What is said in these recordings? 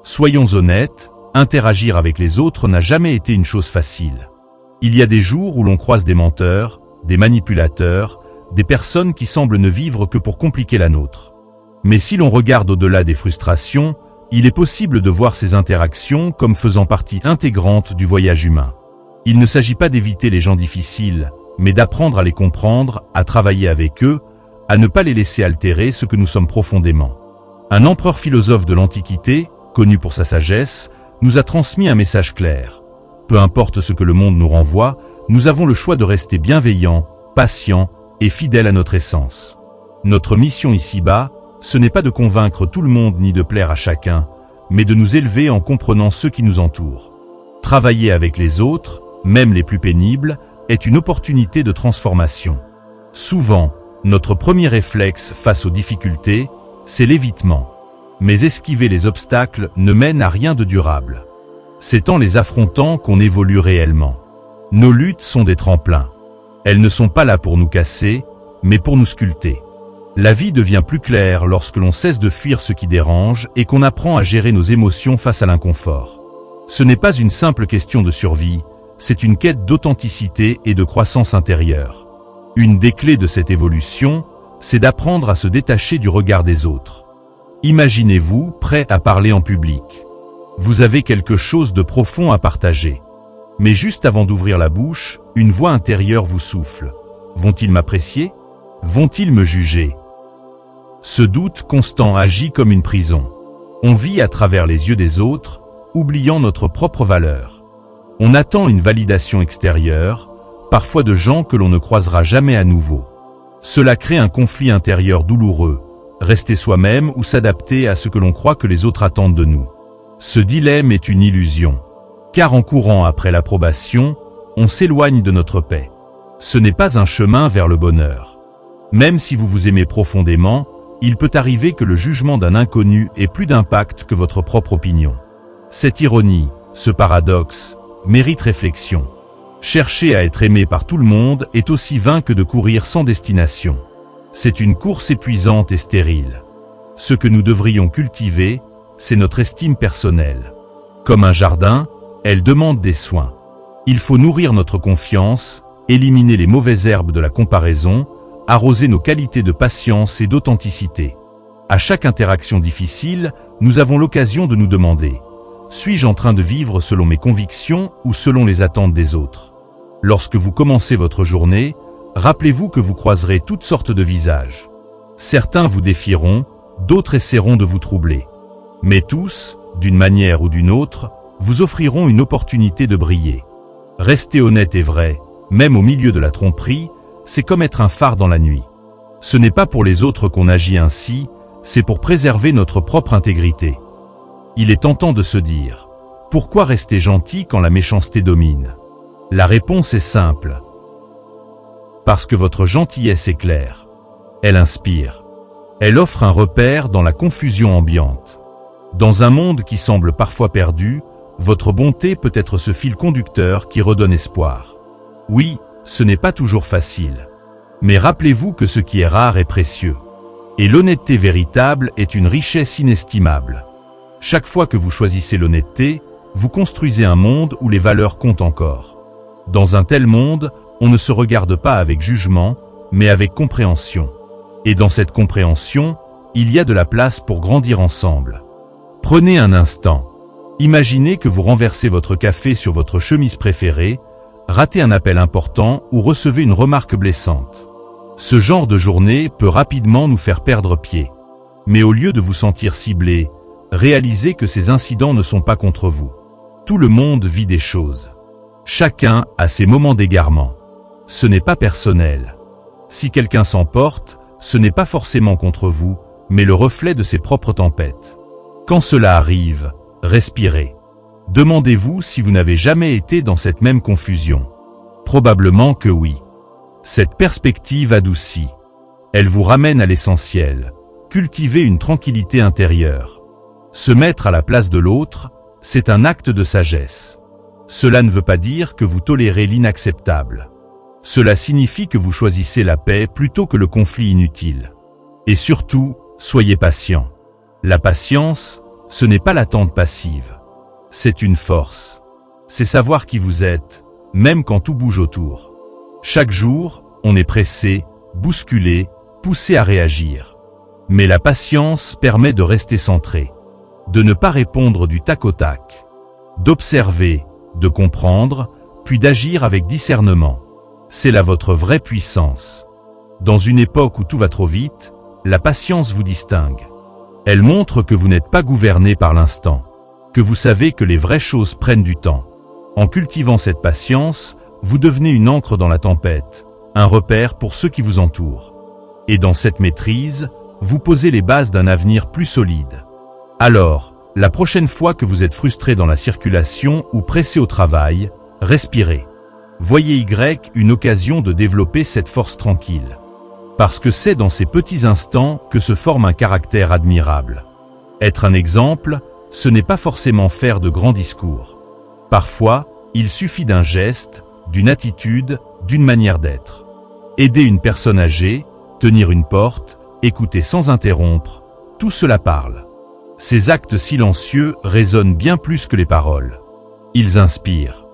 Soyons honnêtes, interagir avec les autres n'a jamais été une chose facile. Il y a des jours où l'on croise des menteurs, des manipulateurs, des personnes qui semblent ne vivre que pour compliquer la nôtre. Mais si l'on regarde au-delà des frustrations, il est possible de voir ces interactions comme faisant partie intégrante du voyage humain. Il ne s'agit pas d'éviter les gens difficiles, mais d'apprendre à les comprendre, à travailler avec eux, à ne pas les laisser altérer ce que nous sommes profondément. Un empereur philosophe de l'Antiquité, connu pour sa sagesse, nous a transmis un message clair. Peu importe ce que le monde nous renvoie, nous avons le choix de rester bienveillants, patients et fidèles à notre essence. Notre mission ici-bas, ce n'est pas de convaincre tout le monde ni de plaire à chacun, mais de nous élever en comprenant ceux qui nous entourent. Travailler avec les autres, même les plus pénibles, est une opportunité de transformation. Souvent, notre premier réflexe face aux difficultés, c'est l'évitement. Mais esquiver les obstacles ne mène à rien de durable. C'est en les affrontant qu'on évolue réellement. Nos luttes sont des tremplins. Elles ne sont pas là pour nous casser, mais pour nous sculpter. La vie devient plus claire lorsque l'on cesse de fuir ce qui dérange et qu'on apprend à gérer nos émotions face à l'inconfort. Ce n'est pas une simple question de survie, c'est une quête d'authenticité et de croissance intérieure. Une des clés de cette évolution, c'est d'apprendre à se détacher du regard des autres. Imaginez-vous prêt à parler en public. Vous avez quelque chose de profond à partager. Mais juste avant d'ouvrir la bouche, une voix intérieure vous souffle. Vont-ils m'apprécier? Vont-ils me juger? Ce doute constant agit comme une prison. On vit à travers les yeux des autres, oubliant notre propre valeur. On attend une validation extérieure, parfois de gens que l'on ne croisera jamais à nouveau. Cela crée un conflit intérieur douloureux, rester soi-même ou s'adapter à ce que l'on croit que les autres attendent de nous. Ce dilemme est une illusion, car en courant après l'approbation, on s'éloigne de notre paix. Ce n'est pas un chemin vers le bonheur. Même si vous vous aimez profondément, il peut arriver que le jugement d'un inconnu ait plus d'impact que votre propre opinion. Cette ironie, ce paradoxe, mérite réflexion. Chercher à être aimé par tout le monde est aussi vain que de courir sans destination. C'est une course épuisante et stérile. Ce que nous devrions cultiver, c'est notre estime personnelle. Comme un jardin, elle demande des soins. Il faut nourrir notre confiance, éliminer les mauvaises herbes de la comparaison, arroser nos qualités de patience et d'authenticité. À chaque interaction difficile, nous avons l'occasion de nous demander: suis-je en train de vivre selon mes convictions ou selon les attentes des autres? Lorsque vous commencez votre journée, rappelez-vous que vous croiserez toutes sortes de visages. Certains vous défieront, d'autres essaieront de vous troubler. Mais tous, d'une manière ou d'une autre, vous offriront une opportunité de briller. Rester honnête et vrai, même au milieu de la tromperie, c'est comme être un phare dans la nuit. Ce n'est pas pour les autres qu'on agit ainsi, c'est pour préserver notre propre intégrité. Il est tentant de se dire: pourquoi rester gentil quand la méchanceté domine? La réponse est simple. Parce que votre gentillesse est claire. Elle inspire. Elle offre un repère dans la confusion ambiante. Dans un monde qui semble parfois perdu, votre bonté peut être ce fil conducteur qui redonne espoir. Oui, ce n'est pas toujours facile. Mais rappelez-vous que ce qui est rare est précieux. Et l'honnêteté véritable est une richesse inestimable. Chaque fois que vous choisissez l'honnêteté, vous construisez un monde où les valeurs comptent encore. Dans un tel monde, on ne se regarde pas avec jugement, mais avec compréhension. Et dans cette compréhension, il y a de la place pour grandir ensemble. Prenez un instant. Imaginez que vous renversez votre café sur votre chemise préférée, ratez un appel important ou recevez une remarque blessante. Ce genre de journée peut rapidement nous faire perdre pied. Mais au lieu de vous sentir ciblé, réalisez que ces incidents ne sont pas contre vous. Tout le monde vit des choses. Chacun a ses moments d'égarement. Ce n'est pas personnel. Si quelqu'un s'emporte, ce n'est pas forcément contre vous, mais le reflet de ses propres tempêtes. Quand cela arrive, respirez. Demandez-vous si vous n'avez jamais été dans cette même confusion. Probablement que oui. Cette perspective adoucit. Elle vous ramène à l'essentiel. Cultiver une tranquillité intérieure. Se mettre à la place de l'autre, c'est un acte de sagesse. Cela ne veut pas dire que vous tolérez l'inacceptable. Cela signifie que vous choisissez la paix plutôt que le conflit inutile. Et surtout, soyez patient. La patience, ce n'est pas l'attente passive. C'est une force. C'est savoir qui vous êtes, même quand tout bouge autour. Chaque jour, on est pressé, bousculé, poussé à réagir. Mais la patience permet de rester centré, de ne pas répondre du tac au tac, d'observer, de comprendre, puis d'agir avec discernement. C'est là votre vraie puissance. Dans une époque où tout va trop vite, la patience vous distingue. Elle montre que vous n'êtes pas gouverné par l'instant, que vous savez que les vraies choses prennent du temps. En cultivant cette patience, vous devenez une ancre dans la tempête, un repère pour ceux qui vous entourent. Et dans cette maîtrise, vous posez les bases d'un avenir plus solide. Alors, la prochaine fois que vous êtes frustré dans la circulation ou pressé au travail, respirez. Voyez une occasion de développer cette force tranquille. Parce que c'est dans ces petits instants que se forme un caractère admirable. Être un exemple, ce n'est pas forcément faire de grands discours. Parfois, il suffit d'un geste, d'une attitude, d'une manière d'être. Aider une personne âgée, tenir une porte, écouter sans interrompre, tout cela parle. Ces actes silencieux résonnent bien plus que les paroles. Ils inspirent.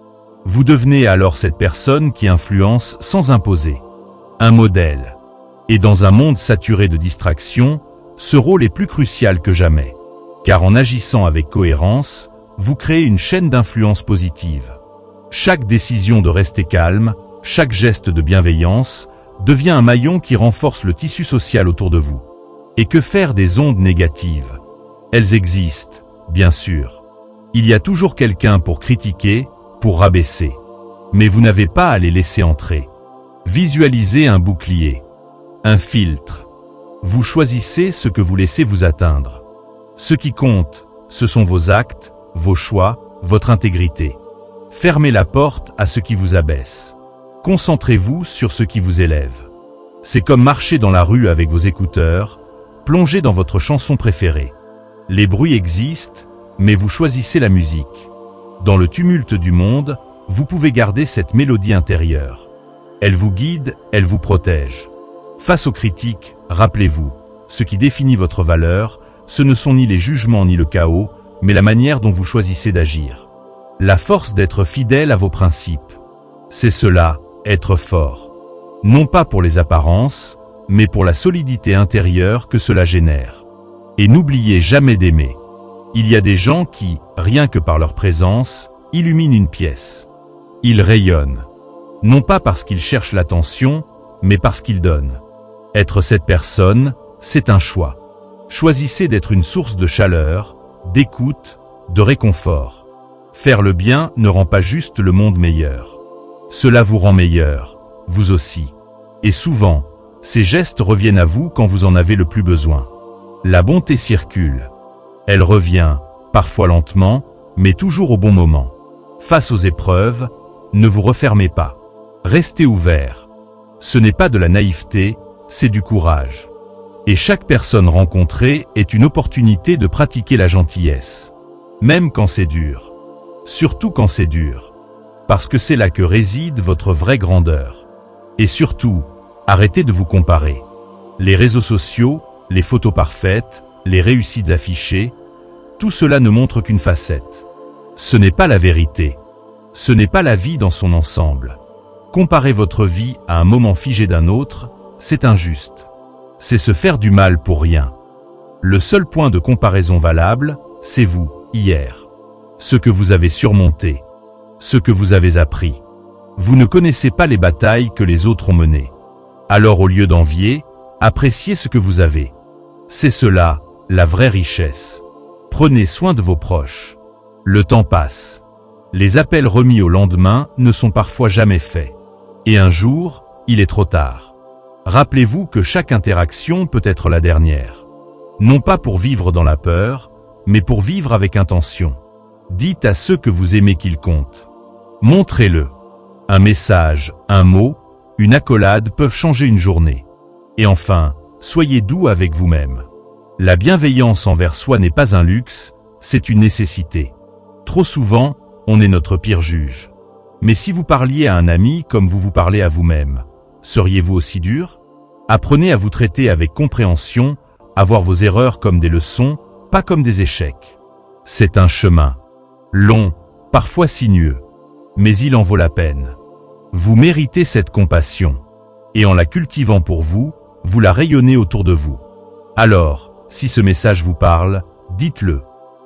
Vous devenez alors cette personne qui influence sans imposer. Un modèle. Et dans un monde saturé de distractions, ce rôle est plus crucial que jamais. Car en agissant avec cohérence, vous créez une chaîne d'influence positive. Chaque décision de rester calme, chaque geste de bienveillance, devient un maillon qui renforce le tissu social autour de vous. Et que faire des ondes négatives? Elles existent, bien sûr. Il y a toujours quelqu'un pour critiquer, pour rabaisser. Mais vous n'avez pas à les laisser entrer. Visualisez un bouclier. Un filtre. Vous choisissez ce que vous laissez vous atteindre. Ce qui compte, ce sont vos actes, vos choix, votre intégrité. Fermez la porte à ce qui vous abaisse. Concentrez-vous sur ce qui vous élève. C'est comme marcher dans la rue avec vos écouteurs, plonger dans votre chanson préférée. Les bruits existent, mais vous choisissez la musique. Dans le tumulte du monde, vous pouvez garder cette mélodie intérieure. Elle vous guide, elle vous protège. Face aux critiques, rappelez-vous, ce qui définit votre valeur, ce ne sont ni les jugements ni le chaos, mais la manière dont vous choisissez d'agir. La force d'être fidèle à vos principes. C'est cela, être fort. Non pas pour les apparences, mais pour la solidité intérieure que cela génère. Et n'oubliez jamais d'aimer. Il y a des gens qui, rien que par leur présence, illuminent une pièce. Ils rayonnent. Non pas parce qu'ils cherchent l'attention, mais parce qu'ils donnent. Être cette personne, c'est un choix. Choisissez d'être une source de chaleur, d'écoute, de réconfort. Faire le bien ne rend pas juste le monde meilleur. Cela vous rend meilleur, vous aussi. Et souvent, ces gestes reviennent à vous quand vous en avez le plus besoin. La bonté circule. Elle revient, parfois lentement, mais toujours au bon moment. Face aux épreuves, ne vous refermez pas. Restez ouvert. Ce n'est pas de la naïveté, c'est du courage. Et chaque personne rencontrée est une opportunité de pratiquer la gentillesse. Même quand c'est dur. Surtout quand c'est dur. Parce que c'est là que réside votre vraie grandeur. Et surtout, arrêtez de vous comparer. Les réseaux sociaux, les photos parfaites, les réussites affichées, tout cela ne montre qu'une facette. Ce n'est pas la vérité. Ce n'est pas la vie dans son ensemble. Comparer votre vie à un moment figé d'un autre, c'est injuste. C'est se faire du mal pour rien. Le seul point de comparaison valable, c'est vous, hier. Ce que vous avez surmonté. Ce que vous avez appris. Vous ne connaissez pas les batailles que les autres ont menées. Alors au lieu d'envier, appréciez ce que vous avez. C'est cela, la vraie richesse. Prenez soin de vos proches. Le temps passe. Les appels remis au lendemain ne sont parfois jamais faits. Et un jour, il est trop tard. Rappelez-vous que chaque interaction peut être la dernière. Non pas pour vivre dans la peur, mais pour vivre avec intention. Dites à ceux que vous aimez qu'ils comptent. Montrez-le. Un message, un mot, une accolade peuvent changer une journée. Et enfin, soyez doux avec vous-même. La bienveillance envers soi n'est pas un luxe, c'est une nécessité. Trop souvent, on est notre pire juge. Mais si vous parliez à un ami comme vous vous parlez à vous-même, seriez-vous aussi dur? Apprenez à vous traiter avec compréhension, à voir vos erreurs comme des leçons, pas comme des échecs. C'est un chemin. Long, parfois sinueux. Mais il en vaut la peine. Vous méritez cette compassion. Et en la cultivant pour vous, vous la rayonnez autour de vous. Alors, si ce message vous parle, dites-le.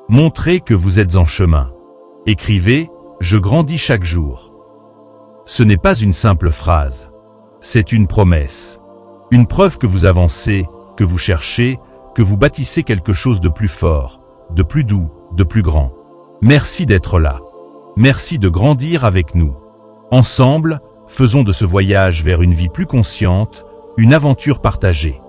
Montrez que vous êtes en chemin. Écrivez « Je grandis chaque jour ». Ce n'est pas une simple phrase. C'est une promesse. Une preuve que vous avancez, que vous cherchez, que vous bâtissez quelque chose de plus fort, de plus doux, de plus grand. Merci d'être là. Merci de grandir avec nous. Ensemble, faisons de ce voyage vers une vie plus consciente, une aventure partagée.